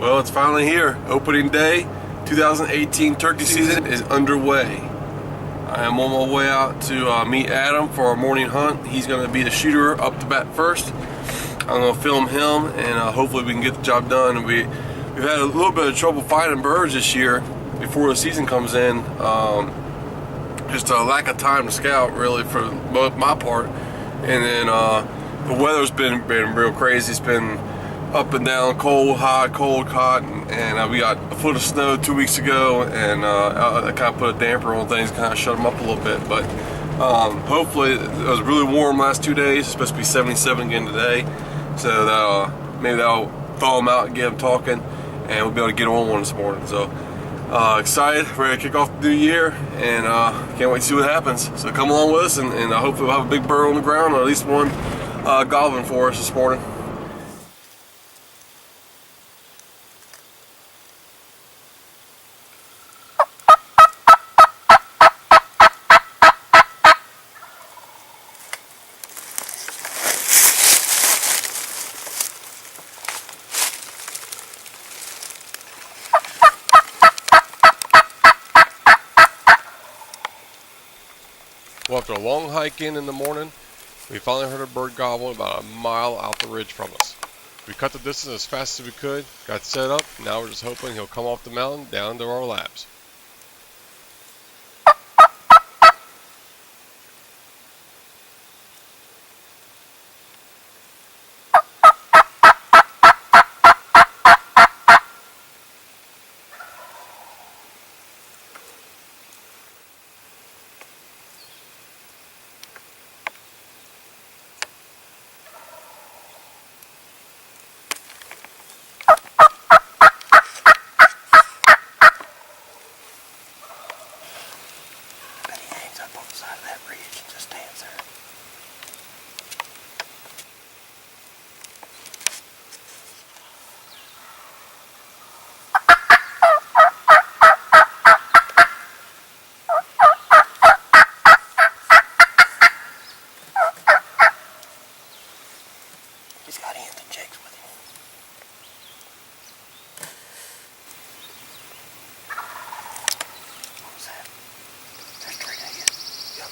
Well, it's finally here. Opening day, 2018 turkey season is underway. I am on my way out to meet Adam for our morning hunt. He's going to be the shooter up the bat first. I'm going to film him, and hopefully we can get the job done. We've had a little bit of trouble finding birds this year before the season comes in. Just a lack of time to scout, really, for my part. And then the weather's been real crazy. It's been up and down, cold, hot, and we got a foot of snow 2 weeks ago, and I kind of put a damper on things, kind of shut them up a little bit. But hopefully, it was really warm last 2 days. It's supposed to be 77 again today, so maybe that'll thaw them out and get them talking, and we'll be able to get on one this morning. So excited, ready to kick off the new year, and can't wait to see what happens. So come along with us, and hopefully we'll have a big bird on the ground, or at least one gobbling for us this morning. Well, after a long hike in the morning, we finally heard a bird gobble about a mile out the ridge from us. We cut the distance as fast as we could, got set up, and now we're just hoping he'll come off the mountain down to our laps. Up on the side of that ridge and just stands there. He's got hens and chicks with him. What was that? Is that straight ahead? Yep.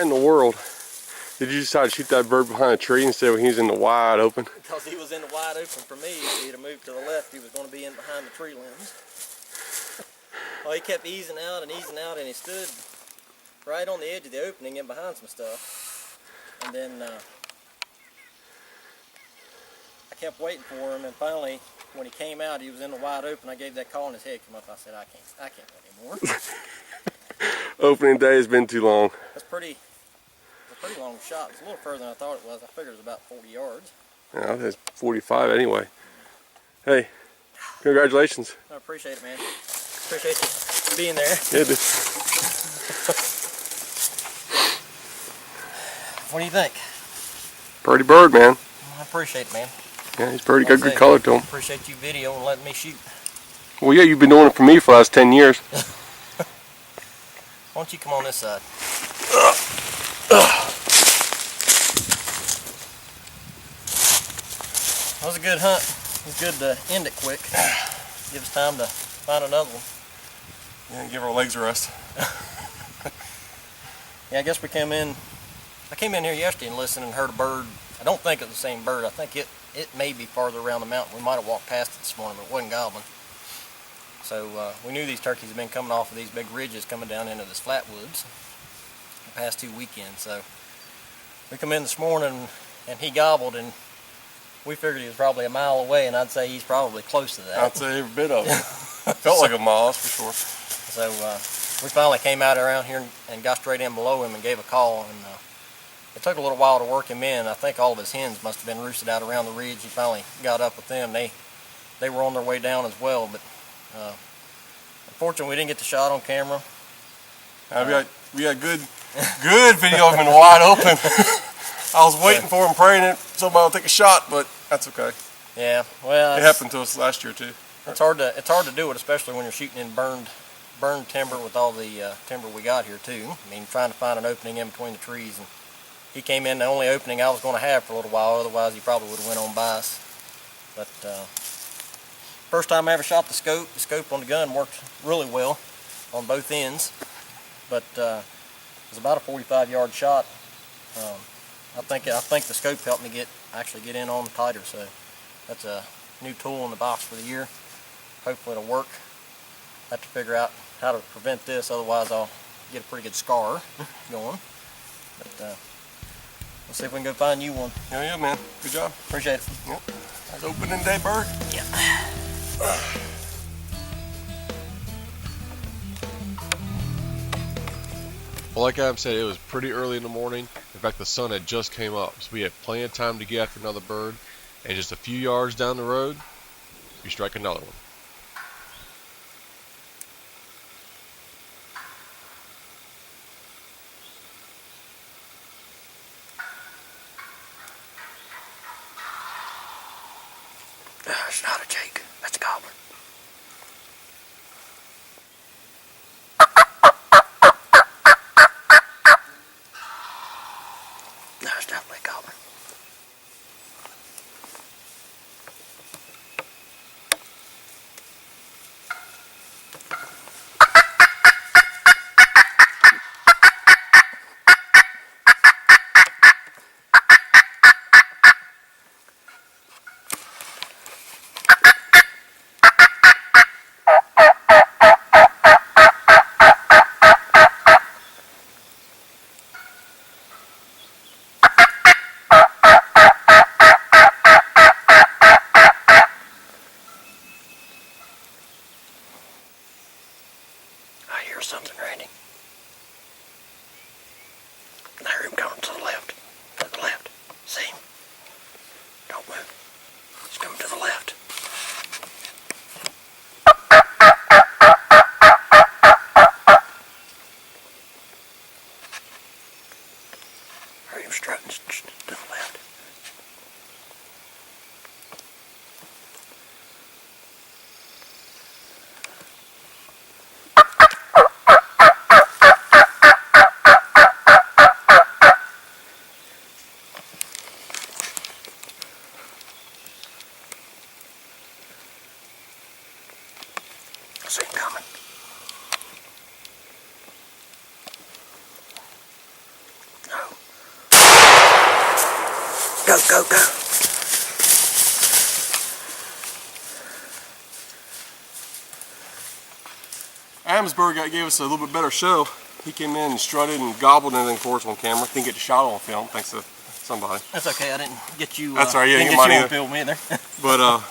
Why in the world did you decide to shoot that bird behind a tree instead when he was in the wide open? Because he was in the wide open for me. If he'd have moved to the left, he was going to be in behind the tree limbs. Well, he kept easing out, and he stood right on the edge of the opening in behind some stuff. And then I kept waiting for him, and finally, when he came out, he was in the wide open. I gave that call, and his head came up. I said, I can't wait anymore. Opening day has been too long. It's a pretty long shot. It's a little further than I thought it was. I figured it was about 40 yards. Yeah, that's 45 anyway. Hey, congratulations. I appreciate it, man. Appreciate you being there. Yeah, dude. What do you think? Pretty bird, man. I appreciate it, man. Yeah, he's pretty good color to him. Appreciate you video and letting me shoot. Well, yeah, you've been doing it for me for the last 10 years. Why don't you come on this side? That was a good hunt. It was good to end it quick. Give us time to find another one. Yeah, give our legs a rest. Yeah, I guess I came in here yesterday and listened and heard a bird. I don't think it's the same bird. I think it may be farther around the mountain. We might have walked past it this morning, but it wasn't gobbling. So we knew these turkeys had been coming off of these big ridges coming down into this flat woods the past 2 weekends. So we come in this morning and he gobbled, and we figured he was probably a mile away, and I'd say he's probably close to that. I'd say every bit of it. Felt like a mile, that's for sure. So we finally came out around here and got straight in below him and gave a call, and it took a little while to work him in. I think all of his hens must have been roosted out around the ridge. He finally got up with them. They were on their way down as well, but unfortunately we didn't get the shot on camera. We got good video of him in the wide open. I was waiting for him, praying that somebody would take a shot, but that's okay. Yeah, well, it happened to us last year too. It's hard to do it, especially when you're shooting in burned timber with all the timber we got here too. I mean, trying to find an opening in between the trees, and he came in the only opening I was going to have for a little while. Otherwise, he probably would have went on by us. But first time I ever shot the scope on the gun worked really well on both ends. But it was about a 45-yard shot. I think the scope helped me actually get in on tighter. So that's a new tool in the box for the year. Hopefully it'll work. I have to figure out how to prevent this, otherwise I'll get a pretty good scar going. But we'll see if we can go find you one. Yeah, man. Good job. Appreciate it. Yep. That's opening day bird. Yeah. Well, like Adam said, it was pretty early in the morning. In fact, the sun had just came up, so we had plenty of time to get after another bird. And just a few yards down the road, you strike another one. It's not a jake. That's a gobbler. No, it's definitely a gobbler. I hear something raining. I hear him coming to the left. To the left. See him? Don't move. He's coming to the left. I hear him strutting to the left. I see him coming. go, go. Adam's bird gave us a little bit better show. He came in and strutted and gobbled and everything for us on camera. Didn't get the shot on film, thanks to somebody. That's okay, I didn't get you. That's all right, yeah, didn't you get might you on either. film either. But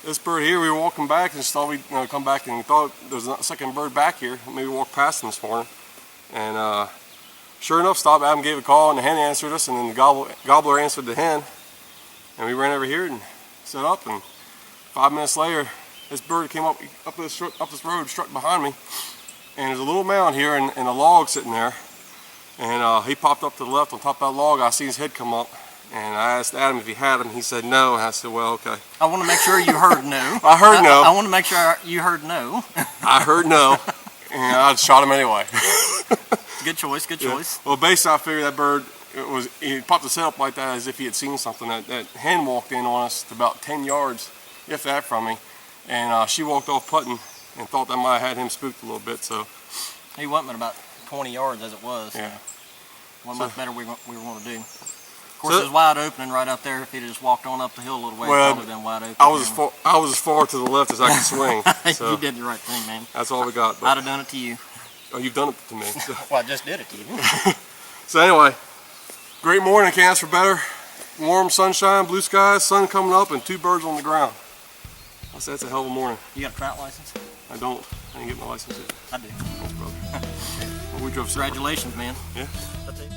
this bird here, we were walking back and just thought we'd come back, and we thought there was a second bird back here. Maybe walk past him this morning. And sure enough, stopped. Adam gave a call, and the hen answered us, and then the gobbler answered the hen. And we ran over here and set up, and 5 minutes later, this bird came up this road, struck behind me. And there's a little mound here and a log sitting there. And he popped up to the left on top of that log. I see his head come up. And I asked Adam if he had him. He said no. And I said, well, okay. I want to make sure you heard no. I heard no. I want to make sure you heard no. I heard no. And I shot him anyway. Good choice, good choice. Yeah. Well, basically, I figured that bird, he popped his head up like that as if he had seen something. That hen walked in on us to about 10 yards, if that, from me. And she walked off putting and thought that might have had him spooked a little bit. So he went at about 20 yards as it was. Yeah. Wasn't much better we were going to do. Of course, it was wide open right out there. If he'd have just walked on up the hill a little way, well, it would have been wide open. I was as far to the left as I could swing. So you did the right thing, man. That's all we got. I'd have done it to you. Oh, you've done it to me. So. Well, I just did it to you. So anyway, great morning. Can't ask for better. Warm sunshine, blue skies, sun coming up, and 2 birds on the ground. That's a hell of a morning. You got a trout license? I don't. I didn't get my license yet. I do. Thanks, brother. Well, we drove. Congratulations, man. Yeah. That's it.